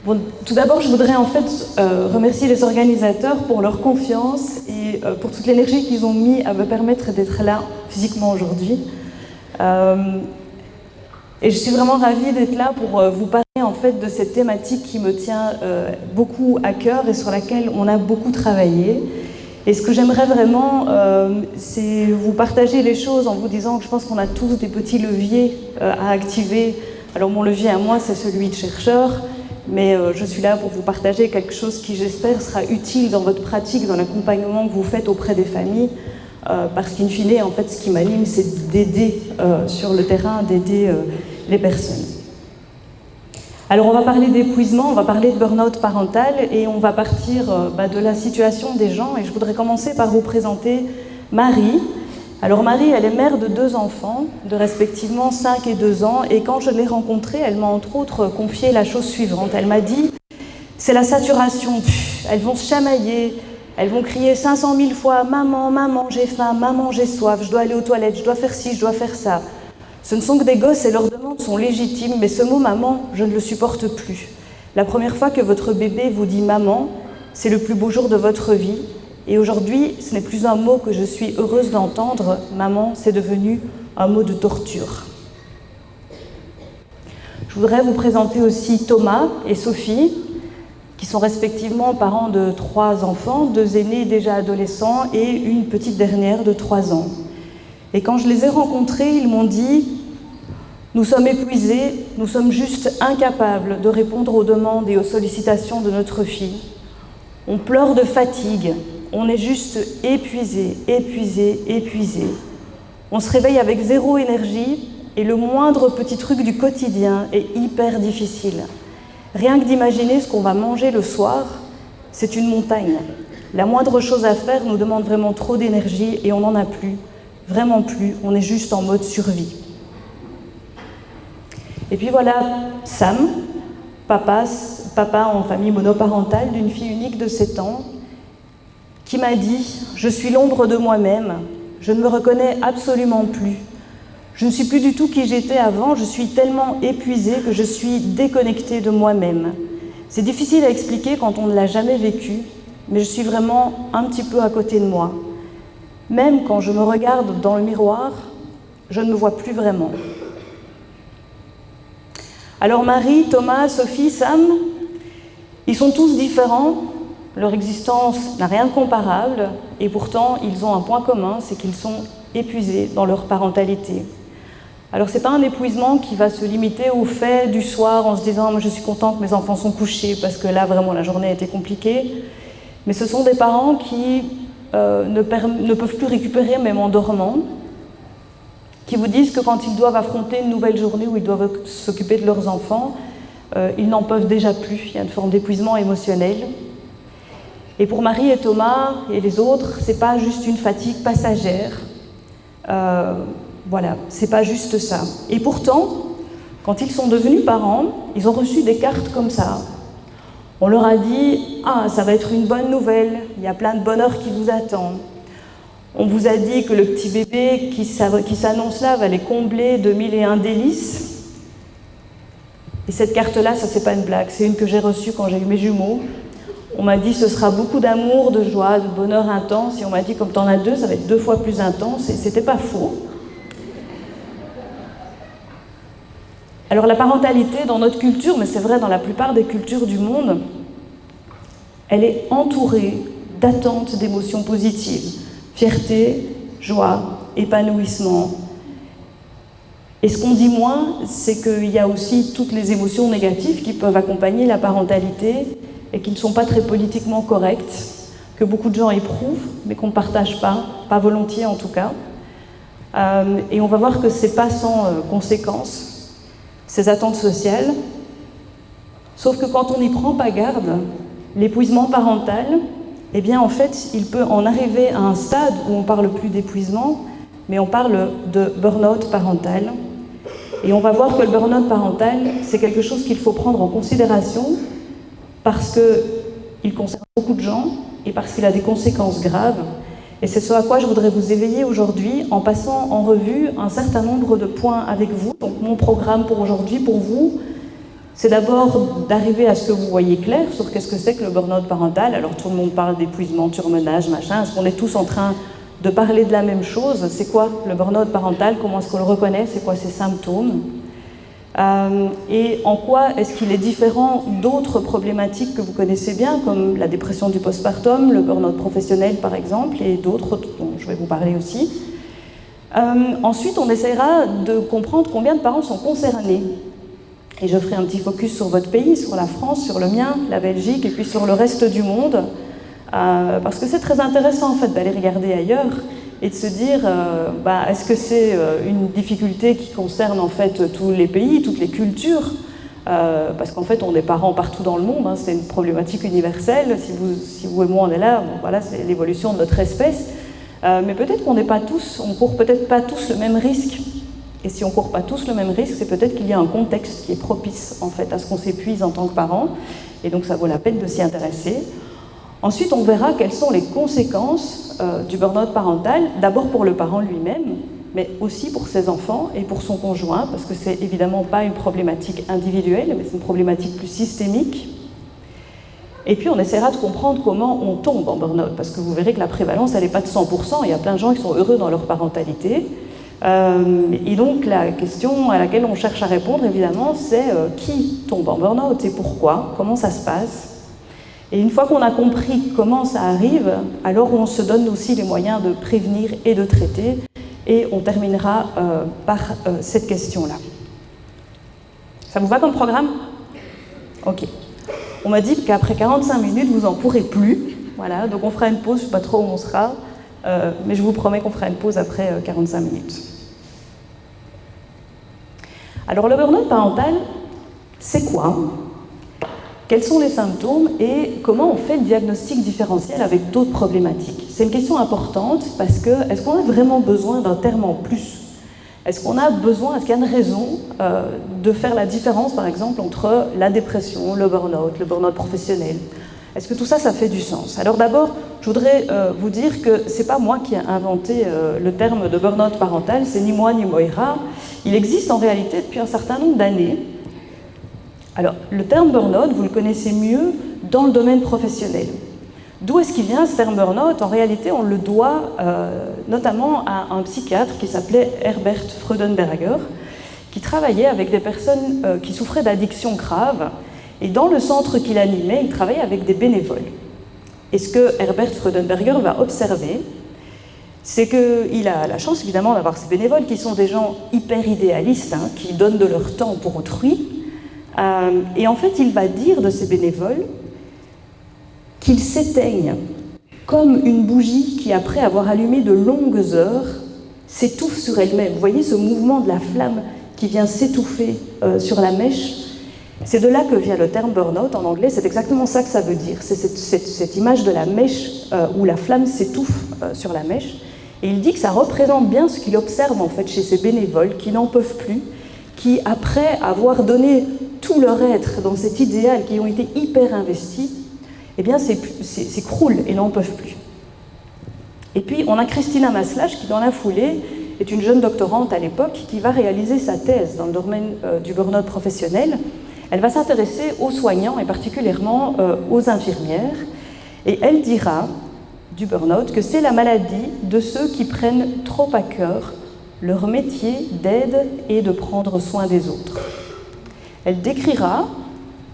Bon, tout d'abord, je voudrais en fait remercier les organisateurs pour leur confiance et pour toute l'énergie qu'ils ont mis à me permettre d'être là physiquement aujourd'hui. Et je suis vraiment ravie d'être là pour vous parler en fait de cette thématique qui me tient beaucoup à cœur et sur laquelle on a beaucoup travaillé. Et ce que j'aimerais vraiment, c'est vous partager les choses en vous disant que je pense qu'on a tous des petits leviers à activer. Alors mon levier à moi, c'est celui de chercheur, mais je suis là pour vous partager quelque chose qui, j'espère, sera utile dans votre pratique, dans l'accompagnement que vous faites auprès des familles, parce qu'in fine, en fait, ce qui m'anime, c'est d'aider sur le terrain, d'aider les personnes. Alors on va parler d'épuisement, on va parler de burn-out parental et on va partir de la situation des gens. Et je voudrais commencer par vous présenter Marie. Alors Marie, elle est mère de 2 enfants, de respectivement 5 et 2 ans. Et quand je l'ai rencontrée, elle m'a entre autres confié la chose suivante. Elle m'a dit, c'est la saturation, elles vont se chamailler, elles vont crier 500 000 fois « Maman, maman, j'ai faim, maman, j'ai soif, je dois aller aux toilettes, je dois faire ci, je dois faire ça ». Ce ne sont que des gosses et leurs demandes sont légitimes, mais ce mot « maman », je ne le supporte plus. La première fois que votre bébé vous dit « maman », c'est le plus beau jour de votre vie. Et aujourd'hui, ce n'est plus un mot que je suis heureuse d'entendre. « Maman », c'est devenu un mot de torture. Je voudrais vous présenter aussi Thomas et Sophie, qui sont respectivement parents de 3 enfants, 2 aînés déjà adolescents et une petite dernière de 3 ans. Et quand je les ai rencontrés, ils m'ont dit « Nous sommes épuisés, nous sommes juste incapables de répondre aux demandes et aux sollicitations de notre fille. On pleure de fatigue, on est juste épuisés, épuisés, épuisés. On se réveille avec 0 énergie et le moindre petit truc du quotidien est hyper difficile. Rien que d'imaginer ce qu'on va manger le soir, c'est une montagne. La moindre chose à faire nous demande vraiment trop d'énergie et on n'en a plus. Vraiment plus, on est juste en mode survie. Et puis voilà Sam, papa en famille monoparentale d'une fille unique de 7 ans, qui m'a dit « Je suis l'ombre de moi-même, je ne me reconnais absolument plus. Je ne suis plus du tout qui j'étais avant, je suis tellement épuisée que je suis déconnectée de moi-même. C'est difficile à expliquer quand on ne l'a jamais vécu, mais je suis vraiment un petit peu à côté de moi. Même quand je me regarde dans le miroir, je ne me vois plus vraiment. » Alors Marie, Thomas, Sophie, Sam, ils sont tous différents, leur existence n'a rien de comparable, et pourtant ils ont un point commun, c'est qu'ils sont épuisés dans leur parentalité. Alors c'est pas un épuisement qui va se limiter au fait du soir en se disant « Moi je suis content que mes enfants sont couchés parce que là vraiment la journée a été compliquée », mais ce sont des parents qui ne peuvent plus récupérer même en dormant, qui vous disent que quand ils doivent affronter une nouvelle journée où ils doivent s'occuper de leurs enfants, ils n'en peuvent déjà plus, il y a une forme d'épuisement émotionnel. Et pour Marie et Thomas et les autres, c'est pas juste une fatigue passagère, voilà, c'est pas juste ça. Et pourtant, quand ils sont devenus parents, ils ont reçu des cartes comme ça. On leur a dit « Ah, ça va être une bonne nouvelle, il y a plein de bonheur qui vous attend. » On vous a dit que le petit bébé qui s'annonce là va les combler de 1001 délices. Et cette carte-là, ça c'est pas une blague, c'est une que j'ai reçue quand j'ai eu mes jumeaux. On m'a dit ce sera beaucoup d'amour, de joie, de bonheur intense. Et on m'a dit comme t'en as 2, ça va être 2 fois plus intense. Et c'était pas faux. Alors la parentalité dans notre culture, mais c'est vrai dans la plupart des cultures du monde, elle est entourée d'attentes d'émotions positives. Fierté, joie, épanouissement. Et ce qu'on dit moins, c'est qu'il y a aussi toutes les émotions négatives qui peuvent accompagner la parentalité et qui ne sont pas très politiquement correctes, que beaucoup de gens éprouvent, mais qu'on ne partage pas volontiers en tout cas. Et on va voir que ce n'est pas sans conséquences, ces attentes sociales. Sauf que quand on n'y prend pas garde, l'épuisement parental, eh bien en fait, il peut en arriver à un stade où on ne parle plus d'épuisement, mais on parle de burn-out parental. Et on va voir que le burn-out parental, c'est quelque chose qu'il faut prendre en considération parce qu'il concerne beaucoup de gens et parce qu'il a des conséquences graves. Et c'est ce à quoi je voudrais vous éveiller aujourd'hui en passant en revue un certain nombre de points avec vous. Donc mon programme pour aujourd'hui, pour vous, C'est d'abord d'arriver à ce que vous voyez clair sur qu'est-ce que c'est que le burn-out parental. Alors tout le monde parle d'épuisement, de surmenage, machin. Est-ce qu'on est tous en train de parler de la même chose? C'est quoi le burn-out parental? Comment est-ce qu'on le reconnaît? C'est quoi ses symptômes? Et en quoi est-ce qu'il est différent d'autres problématiques que vous connaissez bien, comme la dépression du postpartum, le burn-out professionnel par exemple, et d'autres dont je vais vous parler aussi. Ensuite, on essaiera de comprendre combien de parents sont concernés. Et je ferai un petit focus sur votre pays, sur la France, sur le mien, la Belgique, et puis sur le reste du monde. Parce que c'est très intéressant en fait d'aller regarder ailleurs et de se dire est-ce que c'est une difficulté qui concerne en fait tous les pays, toutes les cultures, parce qu'en fait on est parents partout dans le monde, hein, c'est une problématique universelle. Si vous et moi on est là, bon, voilà, c'est l'évolution de notre espèce. Mais peut-être qu'on n'est pas tous, on court peut-être pas tous le même risque. Et si on ne court pas tous le même risque, c'est peut-être qu'il y a un contexte qui est propice en fait à ce qu'on s'épuise en tant que parent. Et donc ça vaut la peine de s'y intéresser. Ensuite, on verra quelles sont les conséquences du burn-out parental, d'abord pour le parent lui-même, mais aussi pour ses enfants et pour son conjoint, parce que c'est évidemment pas une problématique individuelle, mais c'est une problématique plus systémique. Et puis on essaiera de comprendre comment on tombe en burn-out, parce que vous verrez que la prévalence, elle n'est pas de 100%, il y a plein de gens qui sont heureux dans leur parentalité. Et donc la question à laquelle on cherche à répondre, évidemment, c'est qui tombe en burn-out et pourquoi, comment ça se passe. Et une fois qu'on a compris comment ça arrive, alors on se donne aussi les moyens de prévenir et de traiter. Et on terminera par cette question-là. Ça vous va comme programme? Ok. On m'a dit qu'après 45 minutes, vous n'en pourrez plus. Voilà, donc on fera une pause, je ne sais pas trop où on sera. Mais je vous promets qu'on fera une pause après 45 minutes. Alors le burn-out parental, c'est quoi? Quels sont les symptômes et comment on fait le diagnostic différentiel avec d'autres problématiques? C'est une question importante parce que est-ce qu'on a vraiment besoin d'un terme en plus? Est-ce qu'il y a une raison de faire la différence, par exemple, entre la dépression, le burn-out professionnel? Est-ce que tout ça, ça fait du sens? Alors d'abord, je voudrais vous dire que c'est pas moi qui ai inventé le terme de burn-out parental, c'est ni moi ni Moira. Il existe en réalité depuis un certain nombre d'années. Alors, le terme burn-out, vous le connaissez mieux dans le domaine professionnel. D'où est-ce qu'il vient ce terme burn-out? En réalité, on le doit notamment à un psychiatre qui s'appelait Herbert Freudenberger, qui travaillait avec des personnes qui souffraient d'addictions graves. Et dans le centre qu'il animait, il travaillait avec des bénévoles. Et ce que Herbert Freudenberger va observer, c'est qu'il a la chance évidemment d'avoir ces bénévoles qui sont des gens hyper idéalistes, hein, qui donnent de leur temps pour autrui. Et en fait, il va dire de ces bénévoles qu'ils s'éteignent comme une bougie qui, après avoir allumé de longues heures, s'étouffe sur elle-même. Vous voyez ce mouvement de la flamme qui vient s'étouffer sur la mèche? C'est de là que vient le terme burn-out en anglais, c'est exactement ça que ça veut dire. C'est cette image de la mèche où la flamme s'étouffe sur la mèche. Et il dit que ça représente bien ce qu'il observe en fait chez ces bénévoles qui n'en peuvent plus, qui après avoir donné tout leur être dans cet idéal, qui ont été hyper investis, eh bien s'écroulent et n'en peuvent plus. Et puis on a Christina Maslach qui dans la foulée est une jeune doctorante à l'époque qui va réaliser sa thèse dans le domaine du burn-out professionnel. Elle va s'intéresser aux soignants et particulièrement aux infirmières. Et elle dira du burn-out que c'est la maladie de ceux qui prennent trop à cœur leur métier d'aide et de prendre soin des autres. Elle décrira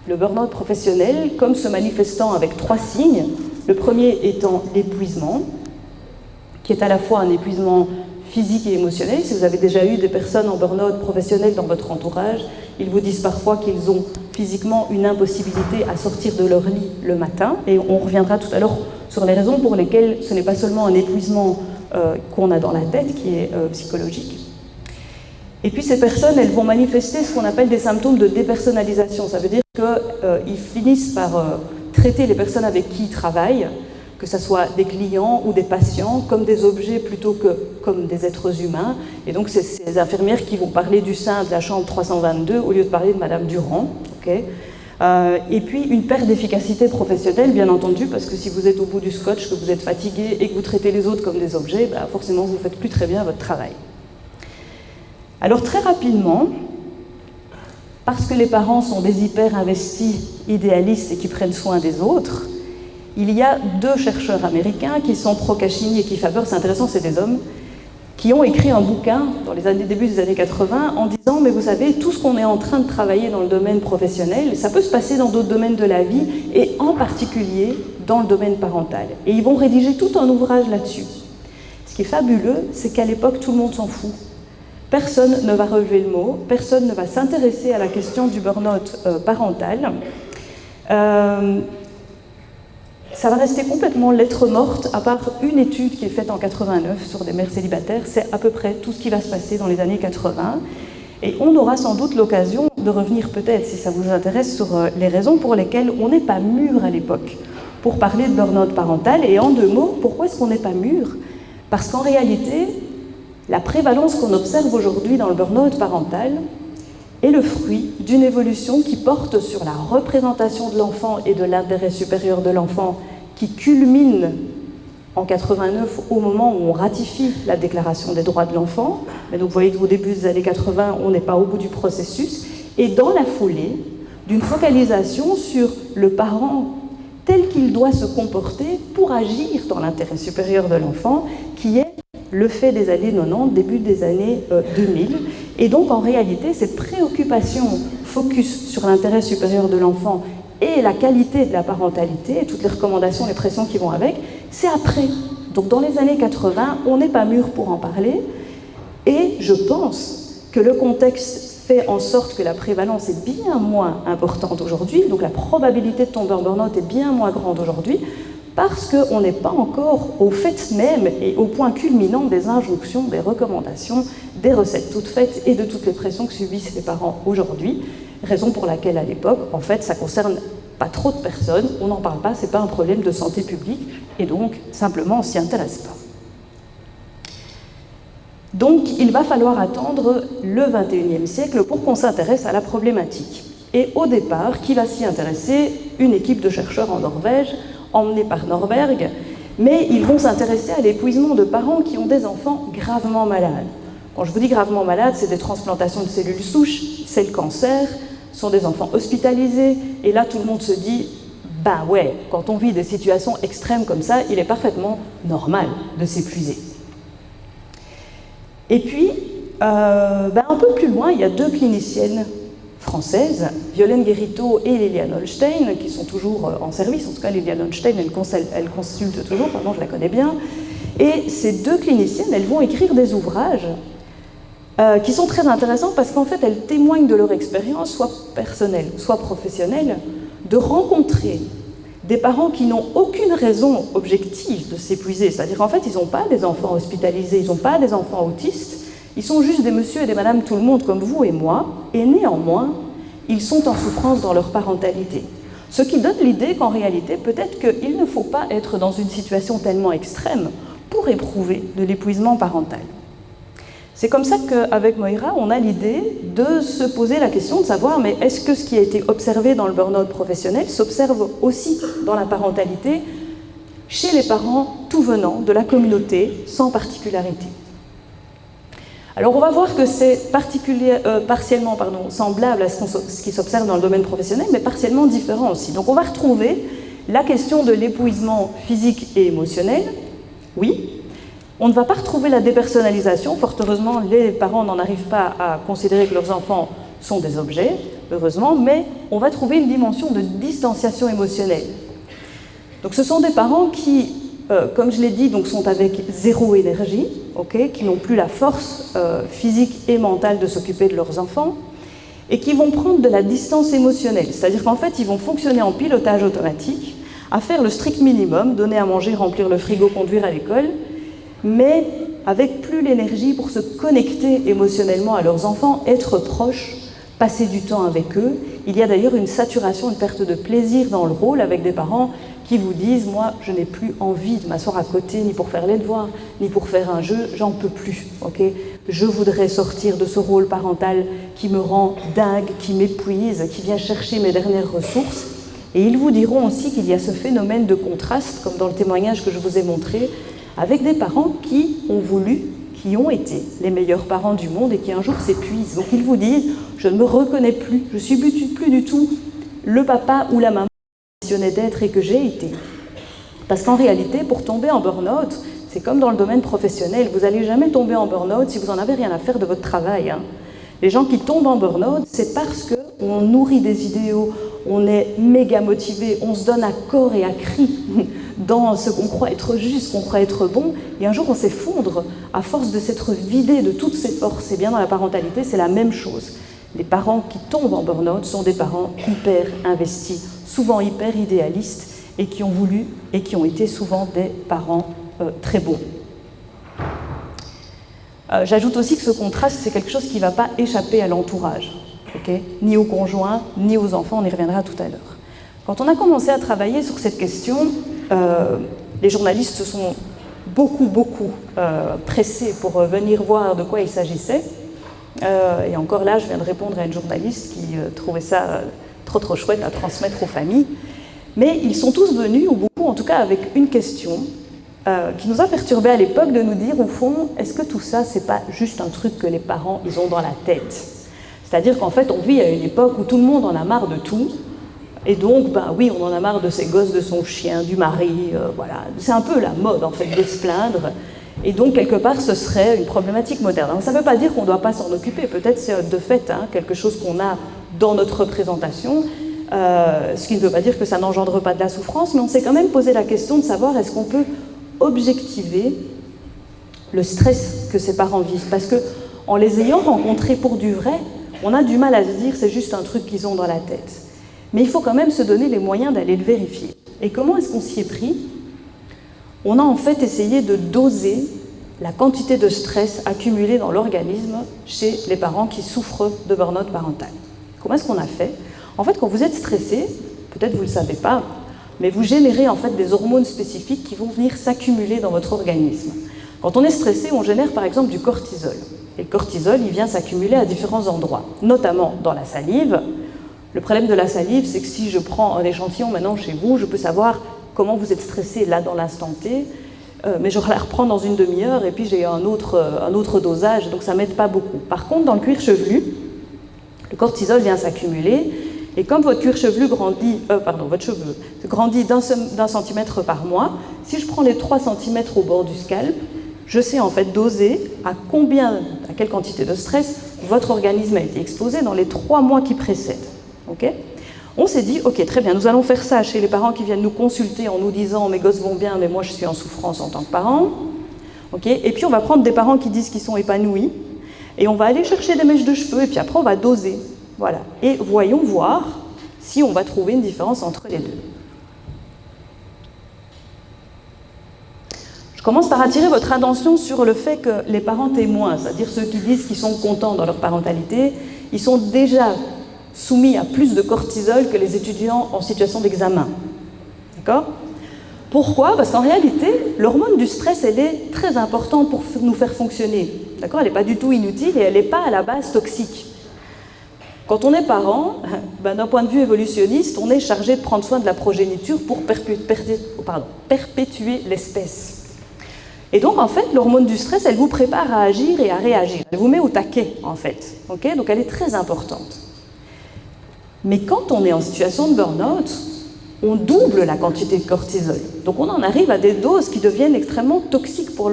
le burn-out professionnel comme se manifestant avec 3 signes. Le premier étant l'épuisement, qui est à la fois un épuisement physique et émotionnel. Si vous avez déjà eu des personnes en burn-out professionnel dans votre entourage, ils vous disent parfois qu'ils ont physiquement une impossibilité à sortir de leur lit le matin. Et on reviendra tout à l'heure sur les raisons pour lesquelles ce n'est pas seulement un épuisement qu'on a dans la tête, qui est psychologique. Et puis ces personnes, elles vont manifester ce qu'on appelle des symptômes de dépersonnalisation. Ça veut dire qu'ils finissent par traiter les personnes avec qui ils travaillent, que ce soit des clients ou des patients, comme des objets plutôt que comme des êtres humains. Et donc c'est ces infirmières qui vont parler du sein de la chambre 322 au lieu de parler de Madame Durand. Okay. Et puis une perte d'efficacité professionnelle, bien entendu, parce que si vous êtes au bout du scotch, que vous êtes fatigué et que vous traitez les autres comme des objets, bah forcément vous ne faites plus très bien votre travail. Alors très rapidement, parce que les parents sont des hyper investis, idéalistes et qui prennent soin des autres, il y a 2 chercheurs américains qui sont Procaccini et Kiefaber, c'est intéressant, c'est des hommes, qui ont écrit un bouquin dans les début des années 80 en disant « Mais vous savez, tout ce qu'on est en train de travailler dans le domaine professionnel, ça peut se passer dans d'autres domaines de la vie et en particulier dans le domaine parental. » Et ils vont rédiger tout un ouvrage là-dessus. Ce qui est fabuleux, c'est qu'à l'époque, tout le monde s'en fout. Personne ne va relever le mot, personne ne va s'intéresser à la question du burn-out parental. Ça va rester complètement lettre morte, à part une étude qui est faite en 89 sur des mères célibataires. C'est à peu près tout ce qui va se passer dans les années 80. Et on aura sans doute l'occasion de revenir peut-être, si ça vous intéresse, sur les raisons pour lesquelles on n'est pas mûr à l'époque pour parler de burn-out parental. Et en 2 mots, pourquoi est-ce qu'on n'est pas mûr? Parce qu'en réalité, la prévalence qu'on observe aujourd'hui dans le burn-out parental est le fruit d'une évolution qui porte sur la représentation de l'enfant et de l'intérêt supérieur de l'enfant qui culmine en 89 au moment où on ratifie la Déclaration des droits de l'enfant. Mais donc vous voyez qu'au début des années 80, on n'est pas au bout du processus. Et dans la foulée d'une focalisation sur le parent tel qu'il doit se comporter pour agir dans l'intérêt supérieur de l'enfant, qui est le fait des années 90, début des années 2000. Et donc, en réalité, cette préoccupation focus sur l'intérêt supérieur de l'enfant et la qualité de la parentalité, et toutes les recommandations, les pressions qui vont avec, c'est après. Donc, dans les années 80, on n'est pas mûr pour en parler. Et je pense que le contexte fait en sorte que la prévalence est bien moins importante aujourd'hui. Donc, la probabilité de tomber en burn-out est bien moins grande aujourd'hui, parce qu'on n'est pas encore au fait même et au point culminant des injonctions, des recommandations, des recettes toutes faites et de toutes les pressions que subissent les parents aujourd'hui. Raison pour laquelle, à l'époque, en fait, ça ne concerne pas trop de personnes, on n'en parle pas, ce n'est pas un problème de santé publique, et donc, simplement, on ne s'y intéresse pas. Donc, il va falloir attendre le XXIe siècle pour qu'on s'intéresse à la problématique. Et au départ, qui va s'y intéresser? Une équipe de chercheurs en Norvège, emmenés par Norberg, mais ils vont s'intéresser à l'épuisement de parents qui ont des enfants gravement malades. Quand je vous dis gravement malades, c'est des transplantations de cellules souches, c'est le cancer, ce sont des enfants hospitalisés, et là tout le monde se dit, ben ouais, quand on vit des situations extrêmes comme ça, il est parfaitement normal de s'épuiser. Et puis, un peu plus loin, il y a 2 cliniciennes françaises, Violaine Guérito et Liliane Holstein, qui sont toujours en service. En tout cas, Liliane Holstein, elle consulte toujours, pardon, je la connais bien. Et ces 2 cliniciennes, elles vont écrire des ouvrages qui sont très intéressants parce qu'en fait, elles témoignent de leur expérience, soit personnelle, soit professionnelle, de rencontrer des parents qui n'ont aucune raison objective de s'épuiser. C'est-à-dire qu'en fait, ils n'ont pas des enfants hospitalisés, ils n'ont pas des enfants autistes, ils sont juste des messieurs et des madames tout le monde comme vous et moi, et néanmoins, ils sont en souffrance dans leur parentalité. Ce qui donne l'idée qu'en réalité, peut-être qu'il ne faut pas être dans une situation tellement extrême pour éprouver de l'épuisement parental. C'est comme ça qu'avec Moira, on a l'idée de se poser la question de savoir, mais est-ce que ce qui a été observé dans le burn-out professionnel s'observe aussi dans la parentalité chez les parents tout venant de la communauté sans particularité? Alors on va voir que c'est partiellement semblable à ce qui s'observe dans le domaine professionnel, mais partiellement différent aussi. Donc on va retrouver la question de l'épuisement physique et émotionnel, oui. On ne va pas retrouver la dépersonnalisation, fort heureusement les parents n'en arrivent pas à considérer que leurs enfants sont des objets, heureusement, mais on va trouver une dimension de distanciation émotionnelle. Donc ce sont des parents qui, comme je l'ai dit, donc, sont avec zéro énergie, qui n'ont plus la force physique et mentale de s'occuper de leurs enfants, et qui vont prendre de la distance émotionnelle. C'est-à-dire qu'en fait, ils vont fonctionner en pilotage automatique, à faire le strict minimum, donner à manger, remplir le frigo, conduire à l'école, mais avec plus l'énergie pour se connecter émotionnellement à leurs enfants, être proches, passer du temps avec eux. Il y a d'ailleurs une saturation, une perte de plaisir dans le rôle avec des parents qui vous disent « Moi, je n'ai plus envie de m'asseoir à côté, ni pour faire les devoirs, ni pour faire un jeu, j'en peux plus. Je voudrais sortir de ce rôle parental qui me rend dingue, qui m'épuise, qui vient chercher mes dernières ressources. » Et ils vous diront aussi qu'il y a ce phénomène de contraste, comme dans le témoignage que je vous ai montré, avec des parents qui ont voulu, qui ont été les meilleurs parents du monde et qui un jour s'épuisent. Donc ils vous disent « je ne me reconnais plus, je ne suis plus du tout le papa ou la maman que je mentionnais d'être et que j'ai été. Parce qu'en réalité, pour tomber en burn-out, c'est comme dans le domaine professionnel, vous n'allez jamais tomber en burn-out si vous n'en avez rien à faire de votre travail. Les gens qui tombent en burn-out, c'est parce qu'on nourrit des idéaux, on est méga motivé, on se donne à corps et à cri dans ce qu'on croit être juste, qu'on croit être bon, et un jour on s'effondre à force de s'être vidé de toutes ses forces. Et bien dans la parentalité, c'est la même chose. Les parents qui tombent en burn-out sont des parents hyper investis, souvent hyper idéalistes, et qui ont voulu et qui ont été souvent des parents très bons. J'ajoute aussi que ce contraste, c'est quelque chose qui ne va pas échapper à l'entourage, okay, ni aux conjoints, ni aux enfants, on y reviendra tout à l'heure. Quand on a commencé à travailler sur cette question, les journalistes se sont beaucoup pressés pour venir voir de quoi il s'agissait. Et encore là, je viens de répondre à une journaliste qui trouvait ça trop chouette à transmettre aux familles. Mais ils sont tous venus, ou beaucoup en tout cas, avec une question qui nous a perturbés à l'époque de nous dire, au fond, est-ce que tout ça, c'est pas juste un truc que les parents, ils ont dans la tête? C'est-à-dire qu'en fait, on vit à une époque où tout le monde en a marre de tout, et donc, ben oui, on en a marre de ses gosses, de son chien, du mari, voilà. C'est un peu la mode, en fait, de se plaindre, et donc, quelque part, ce serait une problématique moderne. Donc, ça ne veut pas dire qu'on ne doit pas s'en occuper, peut-être c'est de fait quelque chose qu'on a dans notre représentation, ce qui ne veut pas dire que ça n'engendre pas de la souffrance, mais on s'est quand même posé la question de savoir est-ce qu'on peut objectiver le stress que ces parents vivent. Parce qu'en les ayant rencontrés pour du vrai, on a du mal à se dire c'est juste un truc qu'ils ont dans la tête. Mais il faut quand même se donner les moyens d'aller le vérifier. Et comment est-ce qu'on s'y est pris? On a en fait essayé de doser la quantité de stress accumulée dans l'organisme chez les parents qui souffrent de burn-out parental. Comment est-ce qu'on a fait? En fait, quand vous êtes stressé, peut-être vous ne le savez pas, mais vous générez en fait des hormones spécifiques qui vont venir s'accumuler dans votre organisme. Quand on est stressé, on génère par exemple du cortisol. Et le cortisol, il vient s'accumuler à différents endroits, notamment dans la salive. Le problème de la salive, c'est que si je prends un échantillon maintenant chez vous, je peux savoir comment vous êtes stressé là dans l'instant T, mais je la reprends dans une demi-heure et puis j'ai un autre dosage, donc ça ne m'aide pas beaucoup. Par contre, dans le cuir chevelu, le cortisol vient s'accumuler. Et comme votre cuir chevelu grandit, votre cheveu grandit d'un centimètre par mois, si je prends les 3 cm au bord du scalp, je sais en fait doser à quelle quantité de stress votre organisme a été exposé dans les 3 mois qui précèdent. Okay? On s'est dit, ok, très bien, nous allons faire ça chez les parents qui viennent nous consulter en nous disant mes gosses vont bien, mais moi je suis en souffrance en tant que parent. Okay? Et puis on va prendre des parents qui disent qu'ils sont épanouis, et on va aller chercher des mèches de cheveux, et puis après on va doser. Voilà. Et voyons voir si on va trouver une différence entre les deux. Je commence par attirer votre attention sur le fait que les parents témoins, c'est-à-dire ceux qui disent qu'ils sont contents dans leur parentalité, ils sont déjà soumis à plus de cortisol que les étudiants en situation d'examen. D'accord? Pourquoi? Parce qu'en réalité, l'hormone du stress, elle est très importante pour nous faire fonctionner. D'accord? Elle n'est pas du tout inutile et elle n'est pas à la base toxique. Quand on est parent, d'un point de vue évolutionniste, on est chargé de prendre soin de la progéniture pour perpétuer l'espèce. Et donc, en fait, l'hormone du stress, elle vous prépare à agir et à réagir. Elle vous met au taquet, en fait. Okay? Donc, elle est très importante. Mais quand on est en situation de burn-out, on double la quantité de cortisol. Donc, on en arrive à des doses qui deviennent extrêmement toxiques pour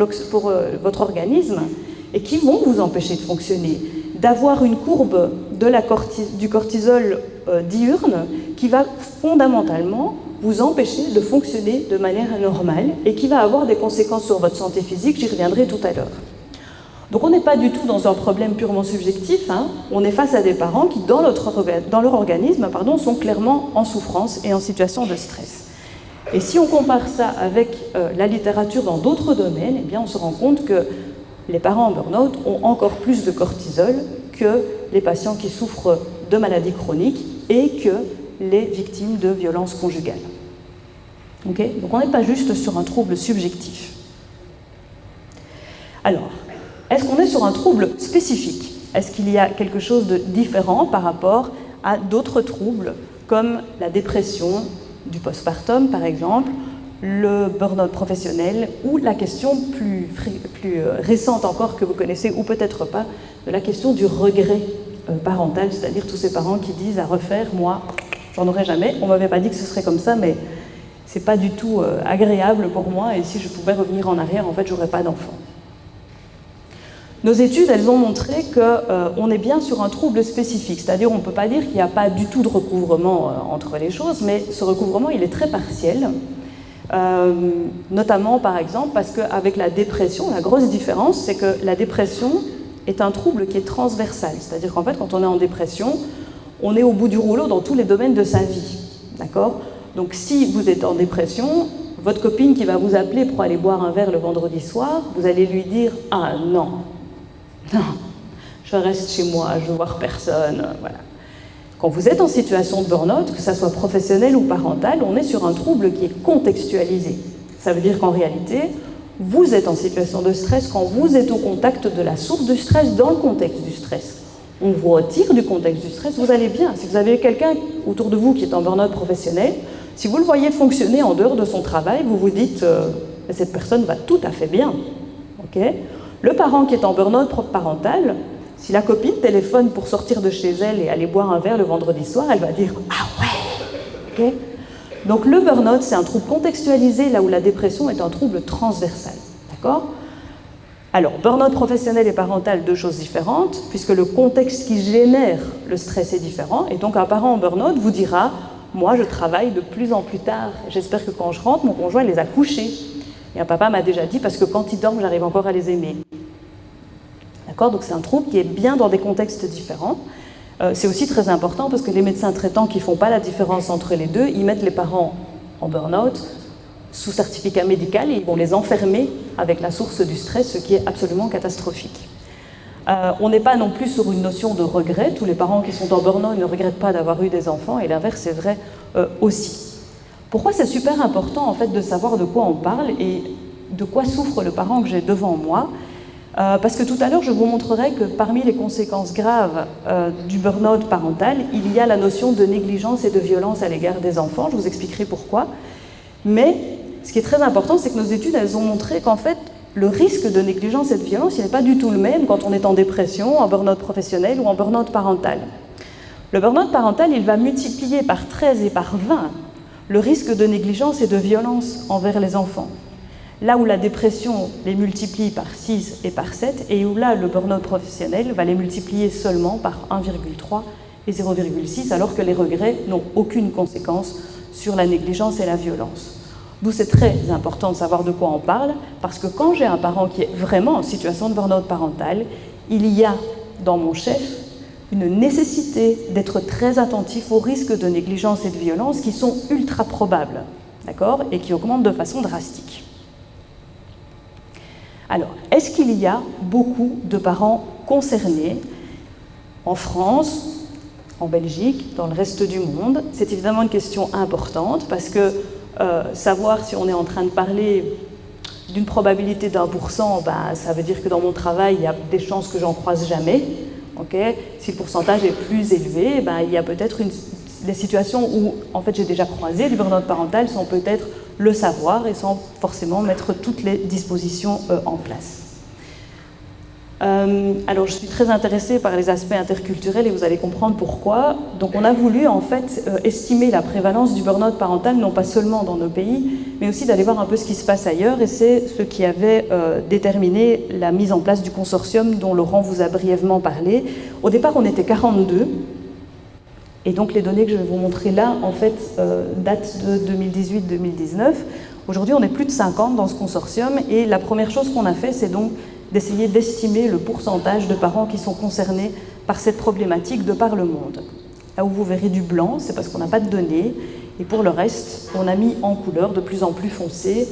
votre organisme et qui vont vous empêcher de fonctionner, d'avoir une courbe du cortisol diurne qui va fondamentalement vous empêcher de fonctionner de manière normale et qui va avoir des conséquences sur votre santé physique, j'y reviendrai tout à l'heure. Donc on n'est pas du tout dans un problème purement subjectif, on est face à des parents qui, dans leur organisme, sont clairement en souffrance et en situation de stress. Et si on compare ça avec la littérature dans d'autres domaines, eh bien on se rend compte que les parents en burn-out ont encore plus de cortisol que les patients qui souffrent de maladies chroniques et que les victimes de violences conjugales. Okay? Donc on n'est pas juste sur un trouble subjectif. Alors, est-ce qu'on est sur un trouble spécifique? Est-ce qu'il y a quelque chose de différent par rapport à d'autres troubles comme la dépression du postpartum par exemple, le burn-out professionnel ou la question plus récente encore que vous connaissez ou peut-être pas, de la question du regret parentale, c'est-à-dire tous ces parents qui disent à refaire, moi, j'en aurais jamais. On m'avait pas dit que ce serait comme ça, mais c'est pas du tout agréable pour moi, et si je pouvais revenir en arrière, en fait, j'aurais pas d'enfant. Nos études, elles ont montré qu'on est bien sur un trouble spécifique, c'est-à-dire on ne peut pas dire qu'il n'y a pas du tout de recouvrement entre les choses, mais ce recouvrement, il est très partiel, notamment, par exemple, parce qu'avec la dépression, la grosse différence, c'est que la dépression est un trouble qui est transversal, c'est-à-dire qu'en fait, quand on est en dépression, on est au bout du rouleau dans tous les domaines de sa vie, d'accord ? Donc si vous êtes en dépression, votre copine qui va vous appeler pour aller boire un verre le vendredi soir, vous allez lui dire « Ah non, non, je reste chez moi, je veux voir personne. » Voilà. Quand vous êtes en situation de burn-out, que ça soit professionnel ou parental, on est sur un trouble qui est contextualisé. Ça veut dire qu'en réalité, vous êtes en situation de stress quand vous êtes au contact de la source du stress, dans le contexte du stress. On vous retire du contexte du stress, vous allez bien. Si vous avez quelqu'un autour de vous qui est en burn-out professionnel, si vous le voyez fonctionner en dehors de son travail, vous vous dites cette personne va tout à fait bien. Okay ? Le parent qui est en burn-out parental, si la copine téléphone pour sortir de chez elle et aller boire un verre le vendredi soir, elle va dire « Ah ouais !» Okay ? Donc le burn-out, c'est un trouble contextualisé, là où la dépression est un trouble transversal. D'accord ? Alors, burn-out professionnel et parental, deux choses différentes, puisque le contexte qui génère le stress est différent. Et donc un parent en burn-out vous dira « Moi, je travaille de plus en plus tard. J'espère que quand je rentre, mon conjoint les a couchés. » Et un papa m'a déjà dit « Parce que quand ils dorment, j'arrive encore à les aimer. » D'accord ? Donc c'est un trouble qui est bien dans des contextes différents. C'est aussi très important parce que les médecins traitants qui ne font pas la différence entre les deux, ils mettent les parents en burn-out sous certificat médical et ils vont les enfermer avec la source du stress, ce qui est absolument catastrophique. On n'est pas non plus sur une notion de regret. Tous les parents qui sont en burn-out ne regrettent pas d'avoir eu des enfants et l'inverse est vrai aussi. Pourquoi c'est super important en fait de savoir de quoi on parle et de quoi souffre le parent que j'ai devant moi ? Parce que tout à l'heure, je vous montrerai que parmi les conséquences graves du burn-out parental, il y a la notion de négligence et de violence à l'égard des enfants. Je vous expliquerai pourquoi. Mais ce qui est très important, c'est que nos études, elles ont montré qu'en fait, le risque de négligence et de violence, il n'est pas du tout le même quand on est en dépression, en burn-out professionnel ou en burn-out parental. Le burn-out parental, il va multiplier par 13 et par 20 le risque de négligence et de violence envers les enfants. Là où la dépression les multiplie par 6 et par 7, et où là, le burn-out professionnel va les multiplier seulement par 1,3 et 0,6, alors que les regrets n'ont aucune conséquence sur la négligence et la violence. D'où c'est très important de savoir de quoi on parle, parce que quand j'ai un parent qui est vraiment en situation de burn-out parental, il y a dans mon chef une nécessité d'être très attentif aux risques de négligence et de violence qui sont ultra probables, d'accord, et qui augmentent de façon drastique. Alors, est-ce qu'il y a beaucoup de parents concernés en France, en Belgique, dans le reste du monde? C'est évidemment une question importante parce que savoir si on est en train de parler d'une probabilité d'1%, ben, ça veut dire que dans mon travail, il y a des chances que j'en croise jamais. Okay. Si le pourcentage est plus élevé, ben, il y a peut-être des situations où en fait, j'ai déjà croisé du burn-out parental sans peut-être le savoir et sans forcément mettre toutes les dispositions en place. Alors, je suis très intéressée par les aspects interculturels et vous allez comprendre pourquoi. Donc, on a voulu en fait estimer la prévalence du burn-out parental, non pas seulement dans nos pays, mais aussi d'aller voir un peu ce qui se passe ailleurs. Et c'est ce qui avait déterminé la mise en place du consortium dont Laurent vous a brièvement parlé. Au départ, on était 42. Et donc, les données que je vais vous montrer là, en fait, datent de 2018-2019. Aujourd'hui, on est plus de 50 dans ce consortium. Et la première chose qu'on a fait, c'est donc d'essayer d'estimer le pourcentage de parents qui sont concernés par cette problématique de par le monde. Là où vous verrez du blanc, c'est parce qu'on n'a pas de données, et pour le reste, on a mis en couleur de plus en plus foncé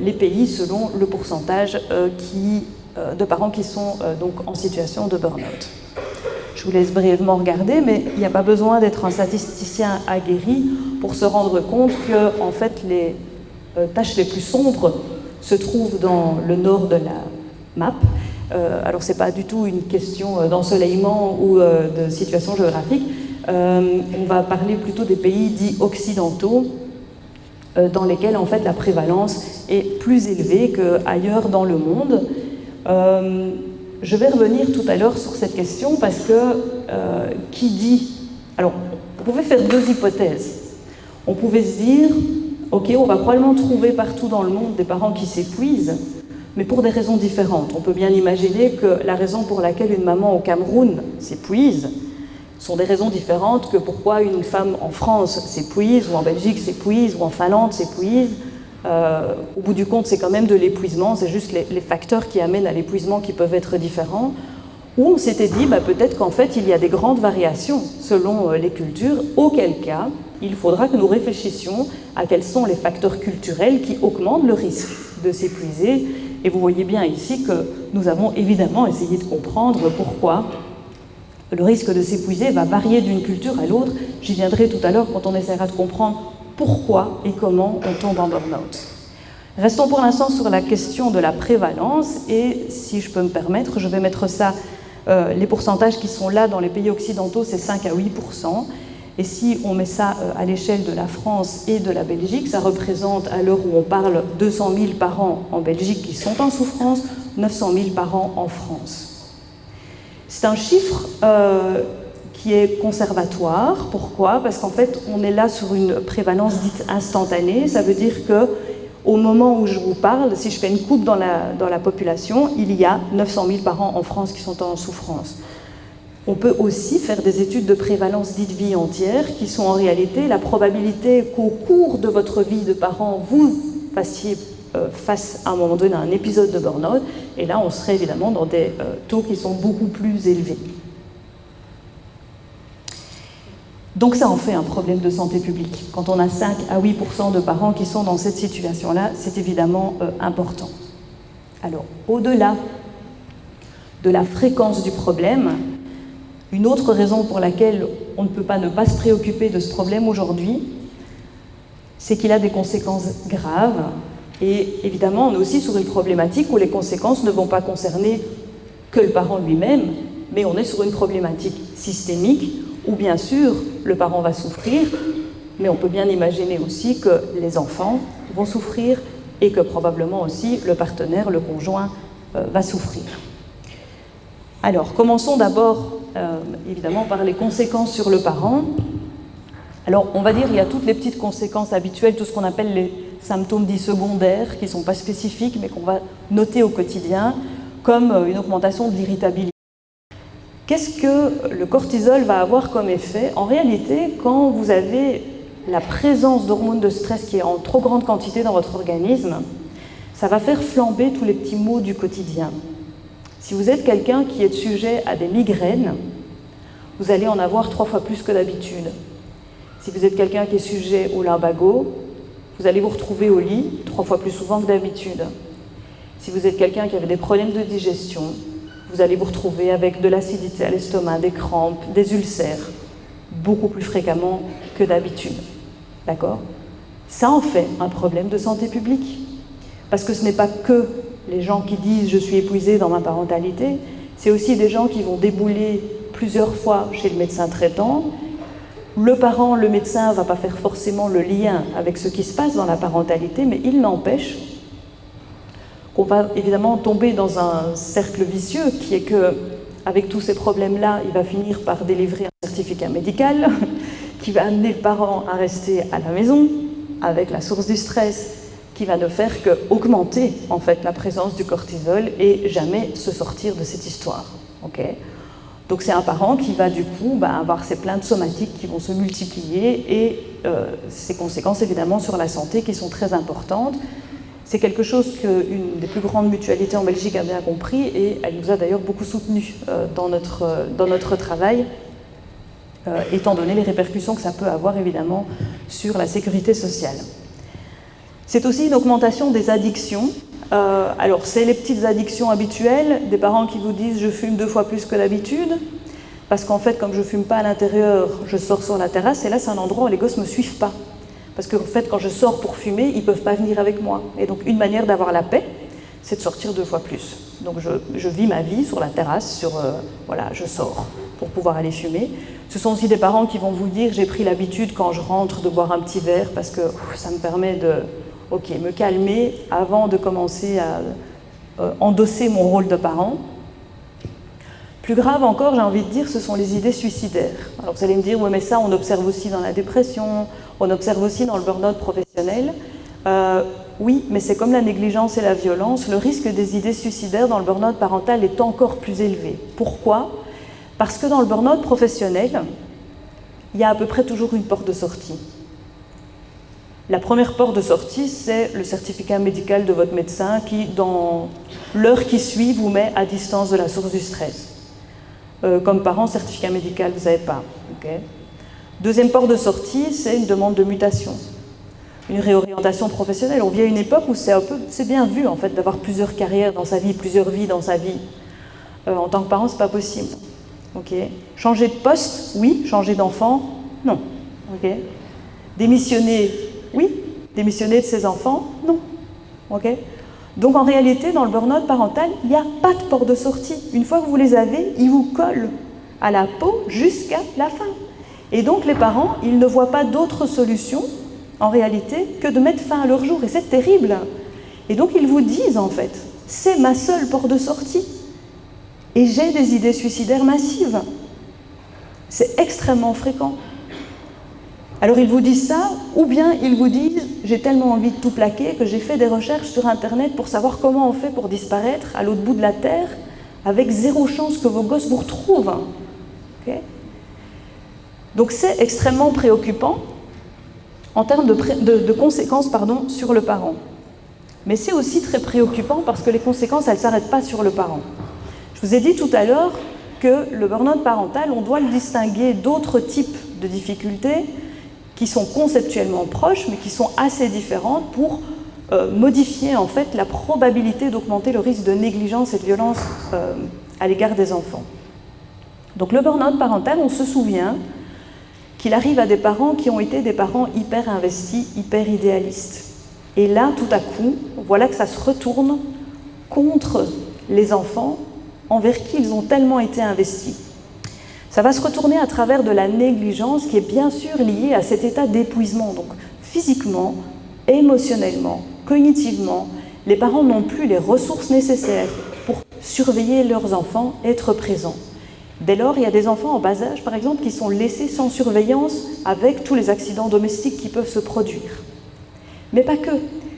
les pays selon le pourcentage de parents qui sont donc en situation de burn-out. Je vous laisse brièvement regarder, mais il n'y a pas besoin d'être un statisticien aguerri pour se rendre compte que en fait, les tâches les plus sombres se trouvent dans le nord de la map. Alors, ce n'est pas du tout une question d'ensoleillement ou de situation géographique. On va parler plutôt des pays dits occidentaux, dans lesquels, en fait, la prévalence est plus élevée qu'ailleurs dans le monde. je vais revenir tout à l'heure sur cette question parce que qui dit... Alors, on pouvait faire deux hypothèses. On pouvait se dire, ok, on va probablement trouver partout dans le monde des parents qui s'épuisent, mais pour des raisons différentes. On peut bien imaginer que la raison pour laquelle une maman au Cameroun s'épuise sont des raisons différentes que pourquoi une femme en France s'épuise, ou en Belgique s'épuise, ou en Finlande s'épuise. Au bout du compte, c'est quand même de l'épuisement, c'est juste les facteurs qui amènent à l'épuisement qui peuvent être différents. Ou on s'était dit, peut-être qu'en fait, il y a des grandes variations selon les cultures, auquel cas, il faudra que nous réfléchissions à quels sont les facteurs culturels qui augmentent le risque de s'épuiser. Et vous voyez bien ici que nous avons évidemment essayé de comprendre pourquoi le risque de s'épuiser va varier d'une culture à l'autre. J'y viendrai tout à l'heure quand on essaiera de comprendre pourquoi et comment on tombe en burn-out. Restons pour l'instant sur la question de la prévalence et si je peux me permettre, je vais mettre ça, les pourcentages qui sont là dans les pays occidentaux, c'est 5 à 8%. Et si on met ça à l'échelle de la France et de la Belgique, ça représente, à l'heure où on parle, 200 000 parents en Belgique qui sont en souffrance, 900 000 parents en France. C'est un chiffre qui est conservatoire. Pourquoi? Parce qu'en fait, on est là sur une prévalence dite instantanée. Ça veut dire qu'au moment où je vous parle, si je fais une coupe dans la population, il y a 900 000 parents en France qui sont en souffrance. On peut aussi faire des études de prévalence dite vie entière, qui sont en réalité la probabilité qu'au cours de votre vie de parent, vous fassiez face à un moment donné à un épisode de burn-out. Et là, on serait évidemment dans des taux qui sont beaucoup plus élevés. Donc ça en fait un problème de santé publique. Quand on a 5 à 8% de parents qui sont dans cette situation-là, c'est évidemment important. Alors, au-delà de la fréquence du problème, une autre raison pour laquelle on ne peut pas ne pas se préoccuper de ce problème aujourd'hui, c'est qu'il a des conséquences graves. Et évidemment, on est aussi sur une problématique où les conséquences ne vont pas concerner que le parent lui-même, mais on est sur une problématique systémique où bien sûr le parent va souffrir, mais on peut bien imaginer aussi que les enfants vont souffrir et que probablement aussi le partenaire, le conjoint, va souffrir. Alors, commençons d'abord évidemment par les conséquences sur le parent. Alors, on va dire qu'il y a toutes les petites conséquences habituelles, tout ce qu'on appelle les symptômes dits secondaires, qui ne sont pas spécifiques, mais qu'on va noter au quotidien, comme une augmentation de l'irritabilité. Qu'est-ce que le cortisol va avoir comme effet? En réalité, quand vous avez la présence d'hormones de stress qui est en trop grande quantité dans votre organisme, ça va faire flamber tous les petits maux du quotidien. Si vous êtes quelqu'un qui est sujet à des migraines, vous allez en avoir 3 fois plus que d'habitude. Si vous êtes quelqu'un qui est sujet au lumbago, vous allez vous retrouver au lit 3 fois plus souvent que d'habitude. Si vous êtes quelqu'un qui avait des problèmes de digestion, vous allez vous retrouver avec de l'acidité à l'estomac, des crampes, des ulcères, beaucoup plus fréquemment que d'habitude. D'accord? Ça en fait un problème de santé publique. Parce que ce n'est pas que les gens qui disent « je suis épuisé dans ma parentalité », c'est aussi des gens qui vont débouler plusieurs fois chez le médecin traitant. Le parent, le médecin, ne va pas faire forcément le lien avec ce qui se passe dans la parentalité, mais il n'empêche qu'on va évidemment tomber dans un cercle vicieux qui est qu'avec tous ces problèmes-là, il va finir par délivrer un certificat médical qui va amener le parent à rester à la maison avec la source du stress qui va ne faire qu'augmenter en fait la présence du cortisol et jamais se sortir de cette histoire. Okay? Donc c'est un parent qui va du coup avoir ces plaintes somatiques qui vont se multiplier et ses conséquences évidemment sur la santé qui sont très importantes. C'est quelque chose qu'une des plus grandes mutualités en Belgique a bien compris et elle nous a d'ailleurs beaucoup soutenus dans notre travail, étant donné les répercussions que ça peut avoir évidemment sur la sécurité sociale. C'est aussi une augmentation des addictions. Alors, c'est les petites addictions habituelles, des parents qui vous disent « je fume 2 fois plus que d'habitude », parce qu'en fait, comme je ne fume pas à l'intérieur, je sors sur la terrasse, et là, c'est un endroit où les gosses ne me suivent pas. Parce qu'en fait, quand je sors pour fumer, ils ne peuvent pas venir avec moi. Et donc, une manière d'avoir la paix, c'est de sortir 2 fois plus. Donc, je vis ma vie sur la terrasse, voilà, je sors pour pouvoir aller fumer. Ce sont aussi des parents qui vont vous dire « j'ai pris l'habitude, quand je rentre, de boire un petit verre, parce que ça me permet de... Ok, me calmer avant de commencer à endosser mon rôle de parent. » Plus grave encore, j'ai envie de dire, ce sont les idées suicidaires. Alors vous allez me dire, oui mais ça on observe aussi dans la dépression, on observe aussi dans le burn-out professionnel. Oui, mais c'est comme la négligence et la violence, le risque des idées suicidaires dans le burn-out parental est encore plus élevé. Pourquoi? Parce que dans le burn-out professionnel, il y a à peu près toujours une porte de sortie. La première porte de sortie, c'est le certificat médical de votre médecin qui, dans l'heure qui suit, vous met à distance de la source du stress. Comme parent, certificat médical, vous n'avez pas. Okay. Deuxième porte de sortie, c'est une demande de mutation, une réorientation professionnelle. On vit à une époque où c'est bien vu en fait d'avoir plusieurs carrières dans sa vie, plusieurs vies dans sa vie. En tant que parent, c'est pas possible. Okay. Changer de poste, oui. Changer d'enfant, non. Okay. Démissionner, oui. Démissionner de ses enfants, non. Okay. Donc en réalité, dans le burn-out parental, il n'y a pas de porte de sortie. Une fois que vous les avez, ils vous collent à la peau jusqu'à la fin. Et donc les parents, ils ne voient pas d'autre solution, en réalité, que de mettre fin à leur jour. Et c'est terrible. Et donc ils vous disent, en fait, c'est ma seule porte de sortie. Et j'ai des idées suicidaires massives. C'est extrêmement fréquent. Alors ils vous disent ça, ou bien ils vous disent « j'ai tellement envie de tout plaquer que j'ai fait des recherches sur Internet pour savoir comment on fait pour disparaître à l'autre bout de la Terre avec zéro chance que vos gosses vous retrouvent. » Okay. Donc c'est extrêmement préoccupant en termes de conséquences sur le parent. Mais c'est aussi très préoccupant parce que les conséquences, elles ne s'arrêtent pas sur le parent. Je vous ai dit tout à l'heure que le burn-out parental, on doit le distinguer d'autres types de difficultés qui sont conceptuellement proches, mais qui sont assez différentes pour modifier en fait la probabilité d'augmenter le risque de négligence et de violence à l'égard des enfants. Donc le burn-out parental, on se souvient qu'il arrive à des parents qui ont été des parents hyper investis, hyper idéalistes. Et là, tout à coup, voilà que ça se retourne contre les enfants envers qui ils ont tellement été investis. Ça va se retourner à travers de la négligence qui est bien sûr liée à cet état d'épuisement. Donc physiquement, émotionnellement, cognitivement, les parents n'ont plus les ressources nécessaires pour surveiller leurs enfants, être présents. Dès lors, il y a des enfants en bas âge, par exemple, qui sont laissés sans surveillance avec tous les accidents domestiques qui peuvent se produire. Mais pas que.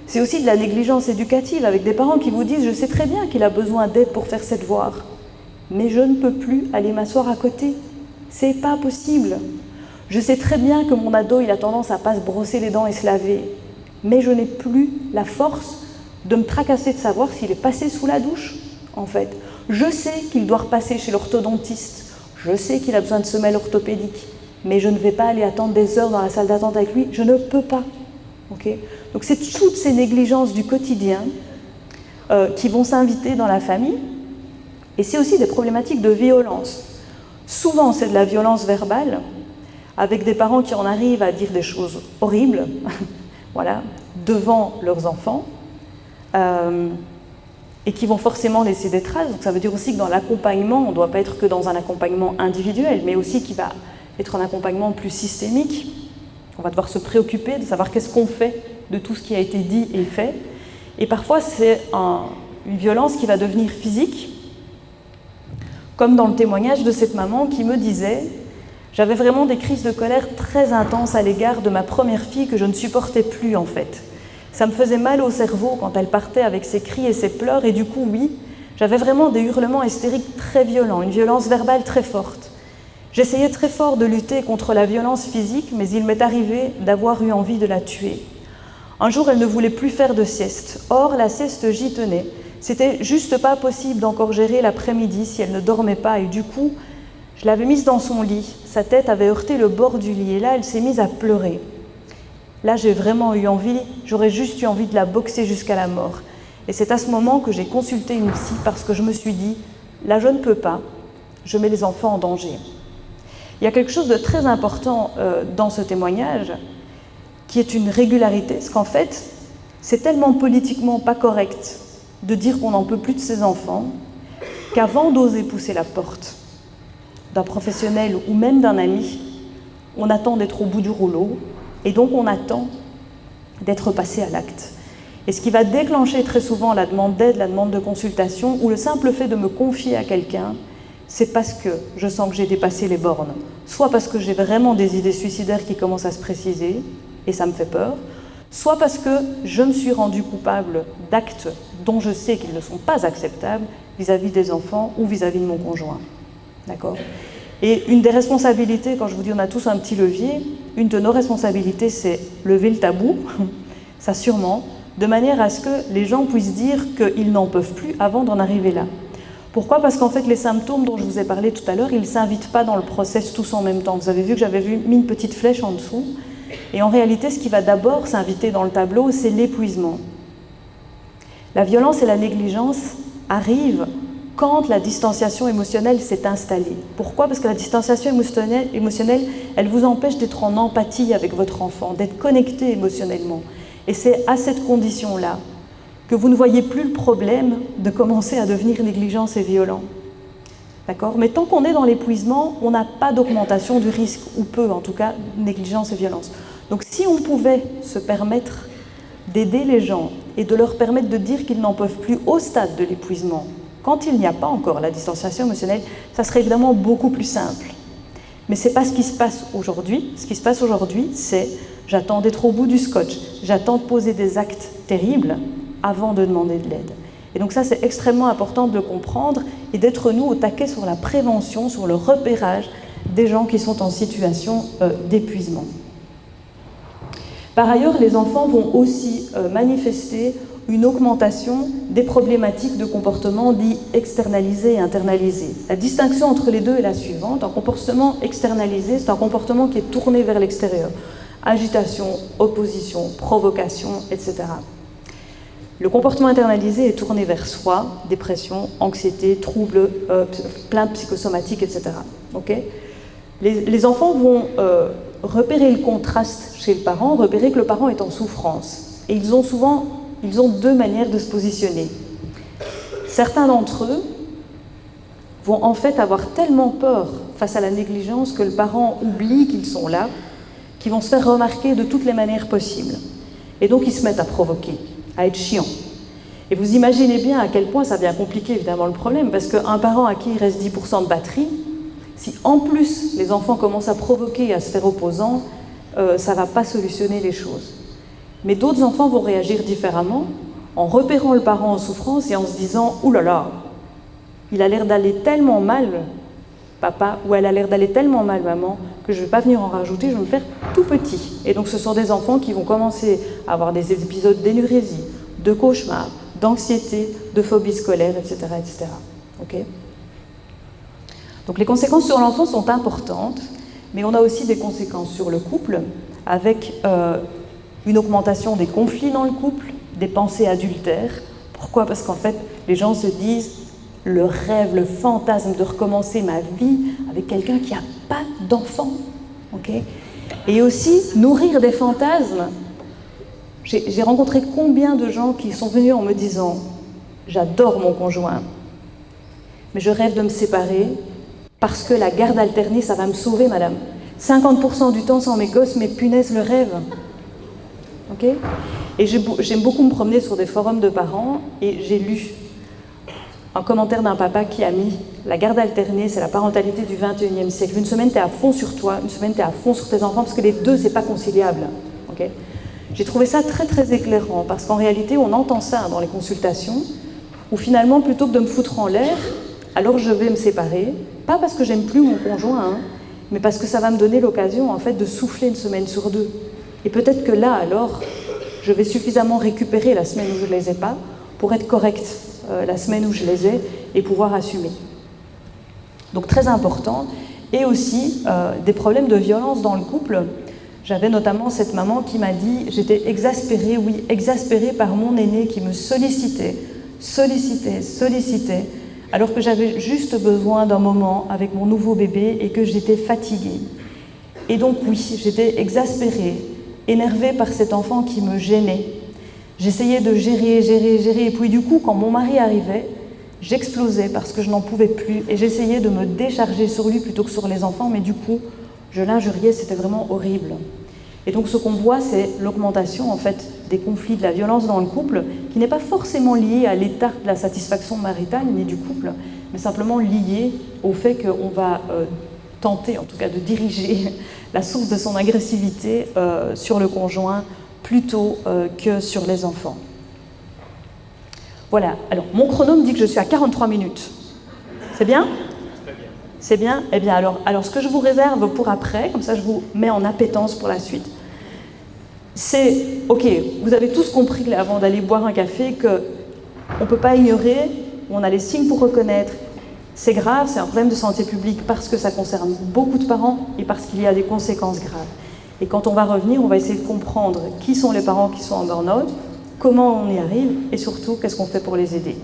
C'est aussi de la négligence éducative avec des parents qui vous disent « je sais très bien qu'il a besoin d'aide pour faire ses devoirs, mais je ne peux plus aller m'asseoir à côté. C'est pas possible. Je sais très bien que mon ado, il a tendance à pas se brosser les dents et se laver, mais je n'ai plus la force de me tracasser de savoir s'il est passé sous la douche, en fait. Je sais qu'il doit repasser chez l'orthodontiste, je sais qu'il a besoin de semelles orthopédiques, mais je ne vais pas aller attendre des heures dans la salle d'attente avec lui, je ne peux pas. Okay. Donc c'est toutes ces négligences du quotidien qui vont s'inviter dans la famille, et c'est aussi des problématiques de violence. Souvent c'est de la violence verbale, avec des parents qui en arrivent à dire des choses horribles, voilà, devant leurs enfants, et qui vont forcément laisser des traces. Donc ça veut dire aussi que dans l'accompagnement, on ne doit pas être que dans un accompagnement individuel, mais aussi qu'il va être un accompagnement plus systémique. On va devoir se préoccuper de savoir qu'est-ce qu'on fait de tout ce qui a été dit et fait. Et parfois, c'est une violence qui va devenir physique, comme dans le témoignage de cette maman qui me disait « J'avais vraiment des crises de colère très intenses à l'égard de ma première fille que je ne supportais plus en fait. Ça me faisait mal au cerveau quand elle partait avec ses cris et ses pleurs, et du coup, oui, j'avais vraiment des hurlements hystériques très violents, une violence verbale très forte. J'essayais très fort de lutter contre la violence physique, mais il m'est arrivé d'avoir eu envie de la tuer. Un jour, elle ne voulait plus faire de sieste. Or, la sieste, j'y tenais. C'était juste pas possible d'encore gérer l'après-midi si elle ne dormait pas, et du coup, je l'avais mise dans son lit. Sa tête avait heurté le bord du lit, et là, elle s'est mise à pleurer. Là, j'ai vraiment eu envie, j'aurais juste eu envie de la boxer jusqu'à la mort. Et c'est à ce moment que j'ai consulté une psy parce que je me suis dit, là, je ne peux pas, je mets les enfants en danger. Il y a quelque chose de très important dans ce témoignage, qui est une régularité, parce qu'en fait, c'est tellement politiquement pas correct de dire qu'on n'en peut plus de ses enfants, qu'avant d'oser pousser la porte d'un professionnel ou même d'un ami, on attend d'être au bout du rouleau, et donc on attend d'être passé à l'acte. Et ce qui va déclencher très souvent la demande d'aide, la demande de consultation, ou le simple fait de me confier à quelqu'un, c'est parce que je sens que j'ai dépassé les bornes, soit parce que j'ai vraiment des idées suicidaires qui commencent à se préciser, et ça me fait peur, soit parce que je me suis rendue coupable d'actes dont je sais qu'ils ne sont pas acceptables vis-à-vis des enfants ou vis-à-vis de mon conjoint. D'accord ? Et une des responsabilités, quand je vous dis on a tous un petit levier, une de nos responsabilités, c'est lever le tabou, ça sûrement, de manière à ce que les gens puissent dire qu'ils n'en peuvent plus avant d'en arriver là. Pourquoi ? Parce qu'en fait, les symptômes dont je vous ai parlé tout à l'heure, ils ne s'invitent pas dans le process tous en même temps. Vous avez vu que j'avais mis une petite flèche en dessous. Et en réalité, ce qui va d'abord s'inviter dans le tableau, c'est l'épuisement. La violence et la négligence arrivent quand la distanciation émotionnelle s'est installée. Pourquoi ? Parce que la distanciation émotionnelle, elle vous empêche d'être en empathie avec votre enfant, d'être connecté émotionnellement. Et c'est à cette condition-là que vous ne voyez plus le problème de commencer à devenir négligent et violent. D'accord ? Mais tant qu'on est dans l'épuisement, on n'a pas d'augmentation du risque, ou peu en tout cas, négligence et violence. Donc si on pouvait se permettre d'aider les gens et de leur permettre de dire qu'ils n'en peuvent plus au stade de l'épuisement, quand il n'y a pas encore la distanciation émotionnelle, ça serait évidemment beaucoup plus simple. Mais ce n'est pas ce qui se passe aujourd'hui. Ce qui se passe aujourd'hui, c'est j'attends d'être au bout du scotch, j'attends de poser des actes terribles avant de demander de l'aide. Et donc ça, c'est extrêmement important de le comprendre et d'être nous au taquet sur la prévention, sur le repérage des gens qui sont en situation d'épuisement. Par ailleurs, les enfants vont aussi manifester une augmentation des problématiques de comportement dits externalisés et internalisés. La distinction entre les deux est la suivante. Un comportement externalisé, c'est un comportement qui est tourné vers l'extérieur. Agitation, opposition, provocation, etc. Le comportement internalisé est tourné vers soi, dépression, anxiété, troubles, plaintes psychosomatiques, etc. Okay ? Les enfants vont repérer le contraste chez le parent, repérer que le parent est en souffrance. Et ils ont deux manières de se positionner. Certains d'entre eux vont en fait avoir tellement peur face à la négligence que le parent oublie qu'ils sont là, qu'ils vont se faire remarquer de toutes les manières possibles. Et donc ils se mettent à provoquer, à être chiants. Et vous imaginez bien à quel point ça devient compliqué évidemment le problème, parce qu'un parent à qui il reste 10% de batterie, si en plus les enfants commencent à provoquer et à se faire opposants, ça ne va pas solutionner les choses. Mais d'autres enfants vont réagir différemment en repérant le parent en souffrance et en se disant « Ouh là là, il a l'air d'aller tellement mal, papa, ou elle a l'air d'aller tellement mal, maman, que je ne vais pas venir en rajouter, je vais me faire tout petit. » Et donc ce sont des enfants qui vont commencer à avoir des épisodes d'énurésie, de cauchemars, d'anxiété, de phobie scolaire, etc. etc. Okay ? Donc les conséquences sur l'enfant sont importantes, mais on a aussi des conséquences sur le couple, avec une augmentation des conflits dans le couple, des pensées adultères. Pourquoi ? Parce qu'en fait, les gens se disent le rêve, le fantasme de recommencer ma vie avec quelqu'un qui n'a pas d'enfant. Okay ? Et aussi, nourrir des fantasmes. J'ai rencontré combien de gens qui sont venus en me disant « J'adore mon conjoint, mais je rêve de me séparer parce que la garde alternée, ça va me sauver, madame. 50% du temps sans mes gosses, mais punaise, le rêve. » Okay ? Et j'aime beaucoup me promener sur des forums de parents et j'ai lu un commentaire d'un papa qui a mis « La garde alternée, c'est la parentalité du 21e siècle. Une semaine, tu es à fond sur toi, une semaine, tu es à fond sur tes enfants, parce que les deux, c'est pas conciliable. Okay ? » J'ai trouvé ça très très éclairant, parce qu'en réalité, on entend ça dans les consultations, où finalement, plutôt que de me foutre en l'air, alors je vais me séparer, pas parce que j'aime plus mon conjoint, hein, mais parce que ça va me donner l'occasion en fait de souffler une semaine sur deux. Et peut-être que là, alors, je vais suffisamment récupérer la semaine où je ne les ai pas pour être correcte la semaine où je les ai et pouvoir assumer. Donc très important. Et aussi des problèmes de violence dans le couple. J'avais notamment cette maman qui m'a dit « J'étais exaspérée, oui, exaspérée par mon aîné qui me sollicitait, alors que j'avais juste besoin d'un moment avec mon nouveau bébé et que j'étais fatiguée. Et donc oui, j'étais exaspérée, énervée par cet enfant qui me gênait. J'essayais de gérer, et puis du coup, quand mon mari arrivait, j'explosais parce que je n'en pouvais plus et j'essayais de me décharger sur lui plutôt que sur les enfants, mais du coup, je l'injuriais, c'était vraiment horrible. Et donc ce qu'on voit, c'est l'augmentation en fait des conflits, de la violence dans le couple, qui n'est pas forcément liée à l'état de la satisfaction maritale ni du couple, mais simplement liée au fait qu'on va tenter, en tout cas, de diriger la source de son agressivité sur le conjoint plutôt que sur les enfants. Voilà, alors mon chrono me dit que je suis à 43 minutes. C'est bien ? C'est bien ? Eh bien alors ce que je vous réserve pour après, comme ça je vous mets en appétence pour la suite, c'est, ok, vous avez tous compris avant d'aller boire un café qu'on ne peut pas ignorer, on a les signes pour reconnaître, c'est grave, c'est un problème de santé publique parce que ça concerne beaucoup de parents et parce qu'il y a des conséquences graves. Et quand on va revenir, on va essayer de comprendre qui sont les parents qui sont en burn-out, comment on y arrive et surtout qu'est-ce qu'on fait pour les aider.